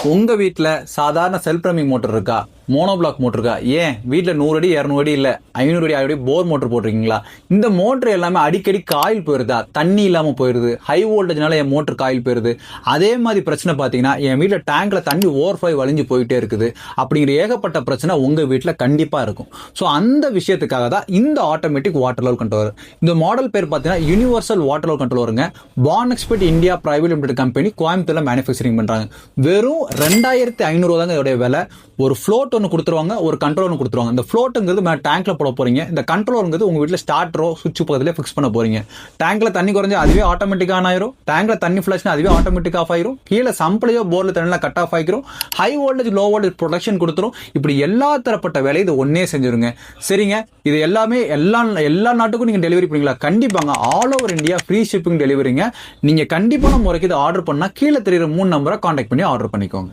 உங்க வீட்டுல சாதாரண செல்ஃப் ரன்னிங் மோட்டர் இருக்கா, மோனோ பிளாக் மோட்டர் இருக்கா, ஏன் வீட்டுல 100 அடி 200 அடி இல்ல 500 அடி 1000 அடி போர் மோட்டர் போட்டிருக்கீங்களா? இந்த மோட்டர் எல்லாமே அடிக்கடி காயில் போயிருதா, தண்ணி இல்லாம போயிருது, ஹை வோல்டேஜ்னால என் மோட்டர் காயில் போயிருது. அதே மாதிரி பிரச்சனை பாத்தீங்கன்னா என் வீட்டுல டேங்க்ல தண்ணி ஓவர்ஃப்ளோ வழிஞ்சு போயிட்டே இருக்குது. அப்படிங்கிற ஏகப்பட்ட பிரச்சனை உங்க வீட்டுல கண்டிப்பா இருக்கும். ஸோ அந்த விஷயத்துக்காக தான் இந்த ஆட்டோமேட்டிக் வாட்டர் லெவல் கண்ட்ரோலர். இந்த மாடல் பேர் பார்த்தீங்கன்னா யூனிவர்சல் வாட்டர் லெவல் கண்ட்ரோலருங்க. Pan expert India private limited company கோயம்புத்தூர்ல மேனுஃபேக்சரிங் பண்றாங்க. வெறும் 2500 தாங்க இதோட விலை. ஒரு ஃப்ளோட் ஒன்று கொடுத்துருவாங்க, ஒரு கண்ட்ரோல் ஒன்று கொடுத்துருவாங்க. இந்த ஃப்ளோட்டுங்கிறது டேங்க்ல போட போறீங்க, இந்த கண்ட்ரோலுங்கிறது உங்க வீட்டில் ஸ்டார்டரோ சுவிட்ச் பக்கத்துல ஃபிக்ஸ் பண்ண போறீங்க. டேங்க்ல தண்ணி குறைஞ்சா அதுவே ஆட்டோமேட்டிக் ஆன் ஆயிரும், டேங்க்ல தண்ணி ஃபிளஷ்னா அதுவே ஆட்டோமேட்டிக் ஆஃப் ஆயிரும், கீழே சம்பிளையோ போர்ல தண்ணில கட் ஆஃப் ஆகிரும், high voltage low voltage production கொடுத்துரும். இப்படி எல்லா தரப்பட்ட வேலையை இது ஒன்னே செஞ்சிருங்க. சரிங்க, இது எல்லாமே எல்லா நாட்டுக்கும் நீங்க டெலிவரி பண்ணீங்களா? கண்டிப்பாங்க, all over India free shipping டெலிவரிங்க. நீங்க கண்டிப்பான முறைக்கு இதை ஆர்டர் பண்ணா கீழே தெரியுற 3 நம்பரை கான்டாக்ட் பண்ணி ஆர்டர் பண்ணிக்கோங்க.